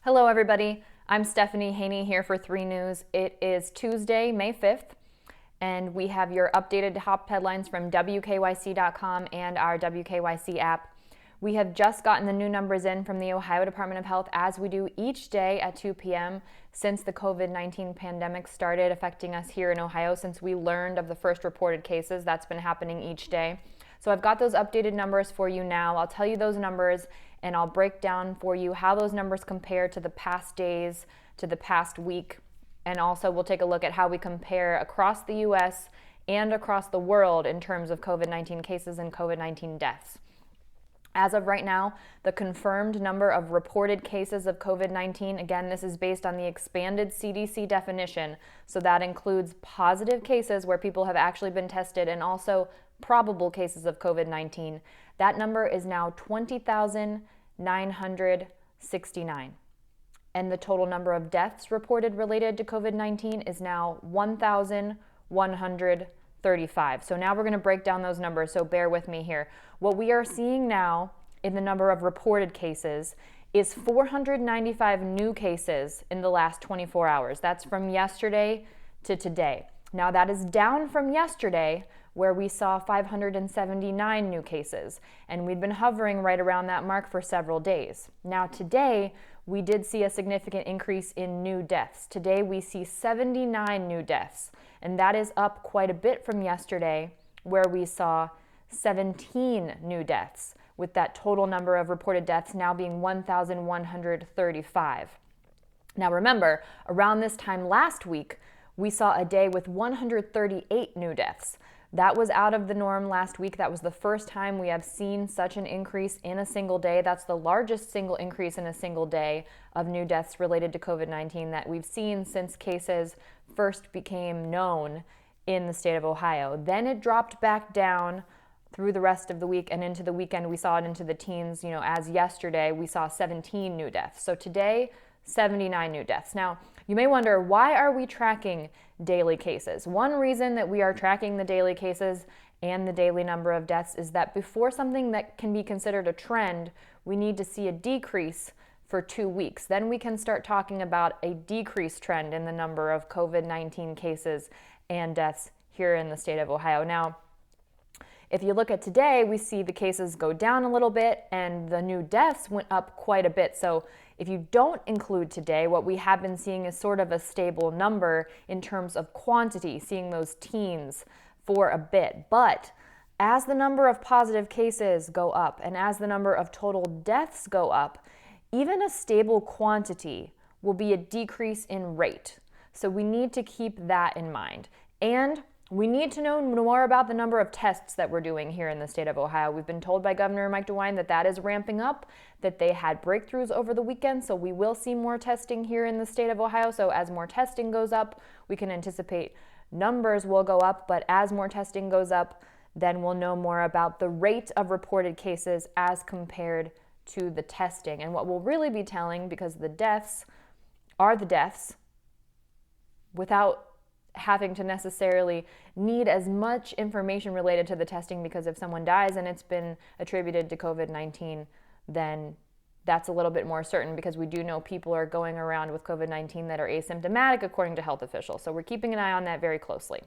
Hello, everybody. I'm Stephanie Haney here for 3 News. It is Tuesday, May 5th, and we have your updated top headlines from WKYC.com and our WKYC app. We have just gotten the new numbers in from the Ohio Department of Health, as we do each day at 2 p.m. since the COVID-19 pandemic started affecting us here in Ohio, since we learned of the first reported cases. That's been happening each day. So I've got those updated numbers for you now. I'll tell you those numbers, and I'll break down for you how those numbers compare to the past days, to the past week, and also we'll take a look at how we compare across the U.S. and across the world in terms of COVID-19 cases and COVID-19 deaths. As of right now, the confirmed number of reported cases of COVID-19, again, this is based on the expanded CDC definition, so that includes positive cases where people have actually been tested and also probable cases of COVID-19. That number is now 20,969. And the total number of deaths reported related to COVID-19 is now 1,135. So now we're going to break down those numbers, so bear with me here. What we are seeing now in the number of reported cases is 495 new cases in the last 24 hours. That's from yesterday to today. Now that is down from yesterday, where we saw 579 new cases, and we'd been hovering right around that mark for several days. Now today, we did see a significant increase in new deaths. Today we see 79 new deaths, and that is up quite a bit from yesterday, where we saw 17 new deaths, with that total number of reported deaths now being 1,135. Now remember, around this time last week, we saw a day with 138 new deaths. That was out of the norm last week. That was the first time we have seen such an increase in a single day. That's the largest single increase in a single day of new deaths related to COVID-19 that we've seen since cases first became known in the state of Ohio. Then it dropped back down through the rest of the week, and into the weekend we saw it into the teens. As yesterday we saw 17 new deaths. So today, 79 new deaths. Now, you may wonder, why are we tracking daily cases? One reason that we are tracking the daily cases and the daily number of deaths is that before something that can be considered a trend, we need to see a decrease for 2 weeks. Then we can start talking about a decrease trend in the number of COVID-19 cases and deaths here in the state of Ohio. Now, if you look at today, we see the cases go down a little bit and the new deaths went up quite a bit. So if you don't include today, what we have been seeing is sort of a stable number in terms of quantity, seeing those teens for a bit. But as the number of positive cases go up and as the number of total deaths go up, even a stable quantity will be a decrease in rate. So we need to keep that in mind. And we need to know more about the number of tests that we're doing here in the state of Ohio. We've been told by Governor Mike DeWine that that is ramping up, that they had breakthroughs over the weekend, so we will see more testing here in the state of Ohio. So as more testing goes up, we can anticipate numbers will go up, but as more testing goes up, then we'll know more about the rate of reported cases as compared to the testing. And what we'll really be telling, because the deaths are the deaths, without having to necessarily need as much information related to the testing, because if someone dies and it's been attributed to COVID-19, then that's a little bit more certain, because we do know people are going around with COVID-19 that are asymptomatic according to health officials. So we're keeping an eye on that very closely.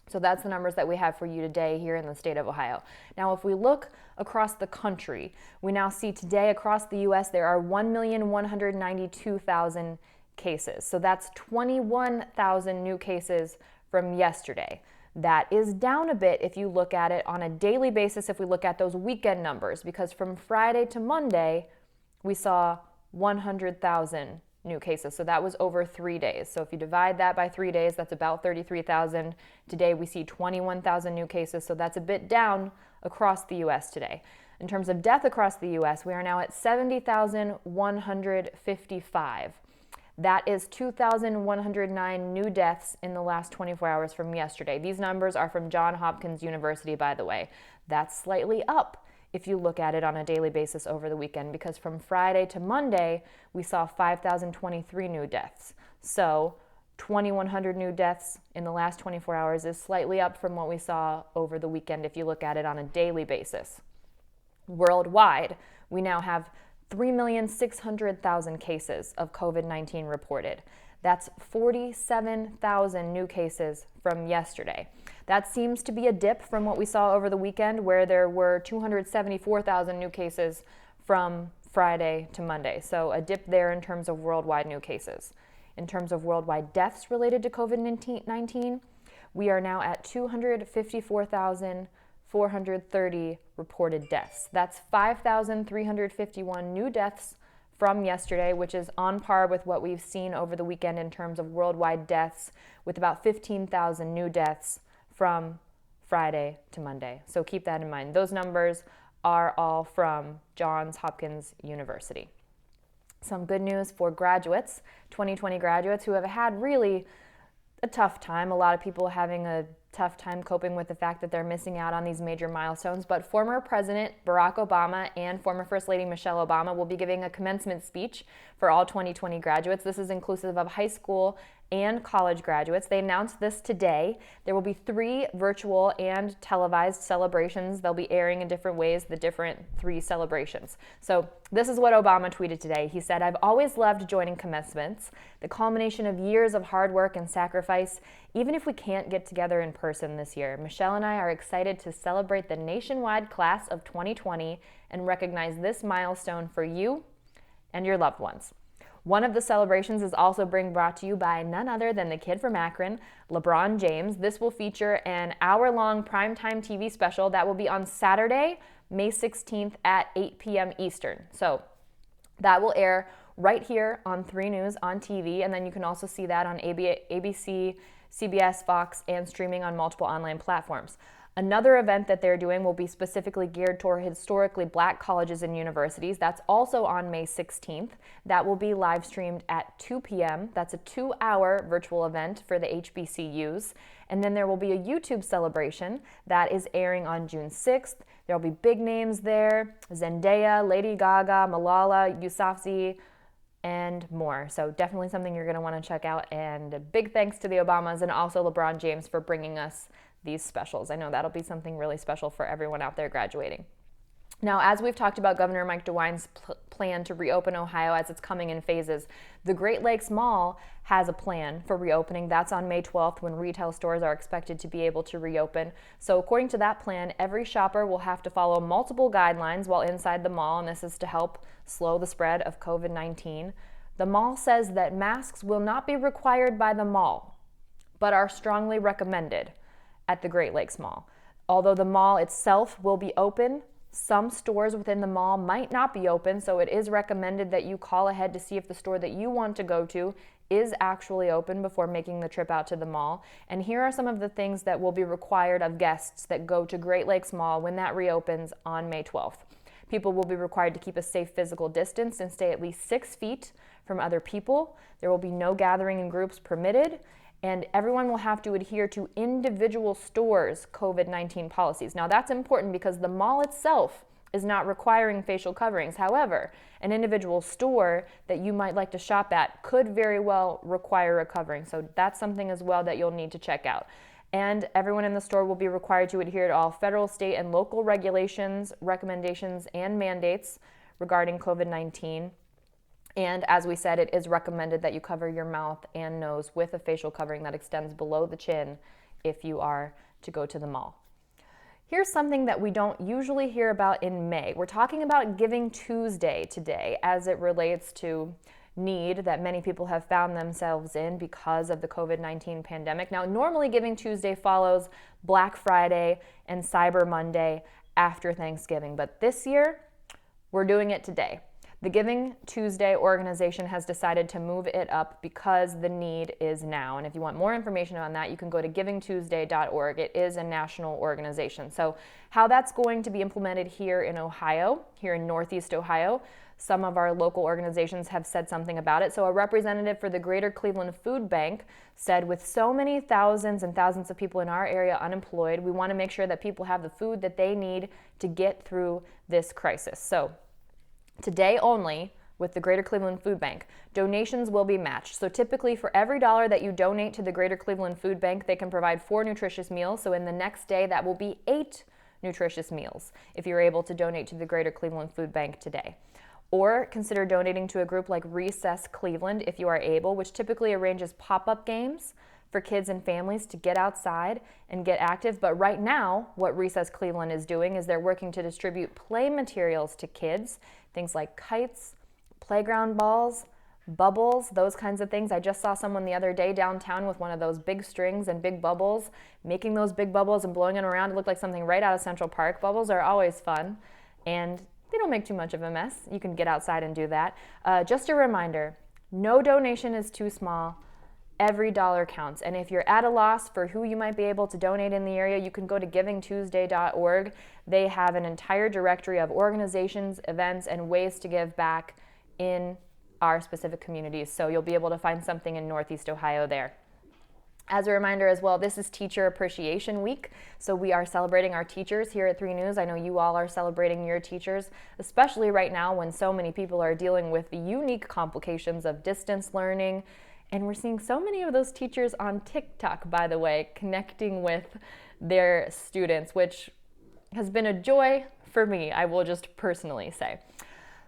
So that's the numbers that we have for you today here in the state of Ohio. Now, if we look across the country, we now see today across the U.S. there are 1,192,000 cases. So that's 21,000 new cases from yesterday. That is down a bit if you look at it on a daily basis, if we look at those weekend numbers, because from Friday to Monday, we saw 100,000 new cases. So that was over 3 days. So if you divide that by 3 days, that's about 33,000. Today we see 21,000 new cases. So that's a bit down across the U.S. today. In terms of death across the U.S., we are now at 70,155. That is 2,109 new deaths in the last 24 hours from yesterday. These numbers are from Johns Hopkins University, by the way. That's slightly up if you look at it on a daily basis over the weekend, because from Friday to Monday, we saw 5,023 new deaths. So 2,100 new deaths in the last 24 hours is slightly up from what we saw over the weekend if you look at it on a daily basis. Worldwide, we now have 3,600,000 cases of COVID-19 reported. That's 47,000 new cases from yesterday. That seems to be a dip from what we saw over the weekend, where there were 274,000 new cases from Friday to Monday. So a dip there in terms of worldwide new cases. In terms of worldwide deaths related to COVID-19, we are now at 254,430 reported deaths. That's 5,351 new deaths from yesterday, which is on par with what we've seen over the weekend in terms of worldwide deaths, with about 15,000 new deaths from Friday to Monday. So keep that in mind. Those numbers are all from Johns Hopkins University. Some good news for graduates, 2020 graduates who have had really a tough time. A lot of people having a tough time coping with the fact that they're missing out on these major milestones. But former President Barack Obama and former First Lady Michelle Obama will be giving a commencement speech for all 2020 graduates. This is inclusive of high school and college graduates. They announced this today. There will be 3 virtual and televised celebrations. They'll be airing in different ways, the different 3 celebrations. So this is what Obama tweeted today. He said, "I've always loved joining commencements, the culmination of years of hard work and sacrifice. Even if we can't get together in person this year, Michelle and I are excited to celebrate the nationwide class of 2020 and recognize this milestone for you and your loved ones." One of the celebrations is also being brought to you by none other than the kid from Akron, LeBron James. This will feature an hour-long primetime TV special that will be on Saturday, May 16th at 8 p.m. Eastern. So that will air right here on 3 News on TV, and then you can also see that on ABC, CBS, Fox, and streaming on multiple online platforms. Another event that they're doing will be specifically geared toward historically Black colleges and universities. That's also on May 16th. That will be live streamed at 2 p.m. That's a 2-hour virtual event for the HBCUs. And then there will be a YouTube celebration that is airing on June 6th. There will be big names there: Zendaya, Lady Gaga, Malala Yousafzai, and more. So definitely something you're going to want to check out. And a big thanks to the Obamas and also LeBron James for bringing us these specials. I know that'll be something really special for everyone out there graduating. Now, as we've talked about Governor Mike DeWine's plan to reopen Ohio as it's coming in phases, the Great Lakes Mall has a plan for reopening. That's on May 12th, when retail stores are expected to be able to reopen. So according to that plan, every shopper will have to follow multiple guidelines while inside the mall, and this is to help slow the spread of COVID-19. The mall says that masks will not be required by the mall, but are strongly recommended at the Great Lakes Mall. Although the mall itself will be open, some stores within the mall might not be open, so it is recommended that you call ahead to see if the store that you want to go to is actually open before making the trip out to the mall. And here are some of the things that will be required of guests that go to Great Lakes Mall when that reopens on May 12th. People will be required to keep a safe physical distance and stay at least 6 feet from other people. There will be no gathering in groups permitted, and everyone will have to adhere to individual stores' COVID-19 policies. Now that's important because the mall itself is not requiring facial coverings. However, an individual store that you might like to shop at could very well require a covering. So that's something as well that you'll need to check out. And everyone in the store will be required to adhere to all federal, state, and local regulations, recommendations, and mandates regarding COVID-19. And as we said, it is recommended that you cover your mouth and nose with a facial covering that extends below the chin if you are to go to the mall. Here's something that we don't usually hear about in May. We're talking about Giving Tuesday today as it relates to need that many people have found themselves in because of the COVID-19 pandemic. Now, normally Giving Tuesday follows Black Friday and Cyber Monday after Thanksgiving, but this year we're doing it today. The Giving Tuesday organization has decided to move it up because the need is now. And if you want more information on that, you can go to givingtuesday.org. It is a national organization. So how that's going to be implemented here in Ohio, here in Northeast Ohio, some of our local organizations have said something about it. So a representative for the Greater Cleveland Food Bank said, with so many thousands and thousands of people in our area unemployed, we want to make sure that people have the food that they need to get through this crisis. So today only, with the Greater Cleveland Food Bank, donations will be matched. So typically for every $1 that you donate to the Greater Cleveland Food Bank, they can provide 4 nutritious meals. So in the next day, that will be 8 nutritious meals if you're able to donate to the Greater Cleveland Food Bank today. Or consider donating to a group like Recess Cleveland if you are able, which typically arranges pop-up games for kids and families to get outside and get active. But right now, what Recess Cleveland is doing is they're working to distribute play materials to kids, things like kites, playground balls, bubbles, those kinds of things. I just saw someone the other day downtown with one of those big strings and big bubbles, making those big bubbles and blowing it around. It looked like something right out of Central Park. Bubbles are always fun, and they don't make too much of a mess. You can get outside and do that. Just a reminder, no donation is too small. Every dollar counts. And if you're at a loss for who you might be able to donate in the area, you can go to givingtuesday.org. They have an entire directory of organizations, events, and ways to give back in our specific communities. So you'll be able to find something in Northeast Ohio there. As a reminder as well, this is Teacher Appreciation Week, so we are celebrating our teachers here at 3 News. I know you all are celebrating your teachers, especially right now when so many people are dealing with the unique complications of distance learning. And we're seeing so many of those teachers on TikTok, by the way, connecting with their students, which has been a joy for me, I will just personally say.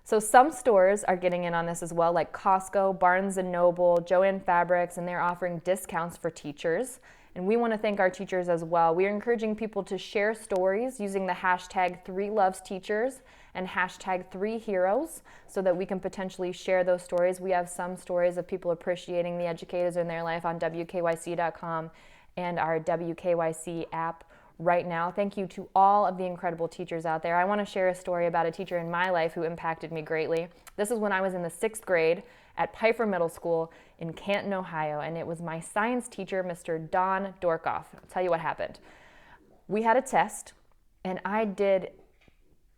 So some stores are getting in on this as well, like Costco, Barnes & Noble, Joann Fabrics, and they're offering discounts for teachers. And we want to thank our teachers as well. We are encouraging people to share stories using the hashtag 3lovesteachers and hashtag 3heroes so that we can potentially share those stories. We have some stories of people appreciating the educators in their life on WKYC.com and our WKYC app right now. Thank you to all of the incredible teachers out there. I want to share a story about a teacher in my life who impacted me greatly. This is when I was in the 6th grade at Pfeiffer Middle School in Canton, Ohio, and it was my science teacher, Mr. Don Dorkoff. I'll tell you what happened. We had a test, and I did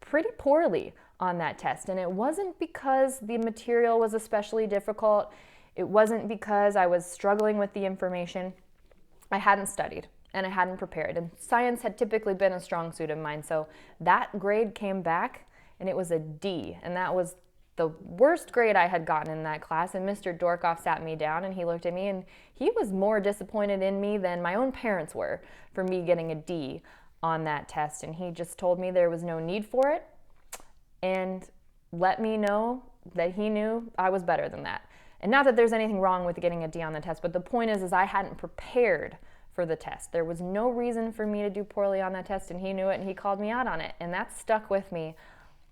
pretty poorly on that test, and it wasn't because the material was especially difficult. It wasn't because I was struggling with the information. I hadn't studied and I hadn't prepared, and science had typically been a strong suit of mine, so that grade came back and it was a D, and that was the worst grade I had gotten in that class. And Mr. Dorkoff sat me down and he looked at me, and he was more disappointed in me than my own parents were for me getting a D on that test, and he just told me there was no need for it and let me know that he knew I was better than that. And not that there's anything wrong with getting a D on the test, but the point is I hadn't prepared for the test. There was no reason for me to do poorly on that test, and he knew it, and he called me out on it, and that stuck with me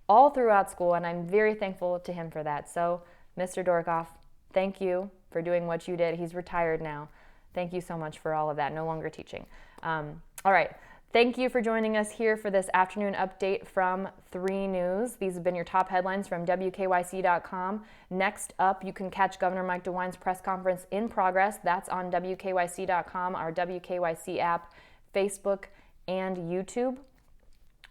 all throughout school, and I'm very thankful to him for that. So, Mr. Dorkoff, thank you for doing what you did. He's retired now. Thank you so much for all of that. No longer teaching. All right. Thank you for joining us here for this afternoon update from 3 News. These have been your top headlines from WKYC.com. Next up, you can catch Governor Mike DeWine's press conference in progress. That's on WKYC.com, our WKYC app, Facebook, and YouTube.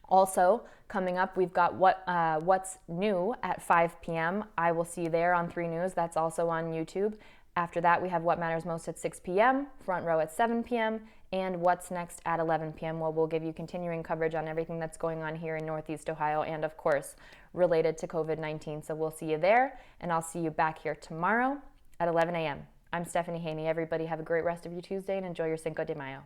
Also, coming up, we've got What's New at 5 p.m. I will see you there on 3 News. That's also on YouTube. After that, we have What Matters Most at 6 p.m., Front Row at 7 p.m., and What's Next at 11 p.m. where we'll give you continuing coverage on everything that's going on here in Northeast Ohio and, of course, related to COVID-19. So we'll see you there, and I'll see you back here tomorrow at 11 a.m. I'm Stephanie Haney. Everybody have a great rest of your Tuesday and enjoy your Cinco de Mayo.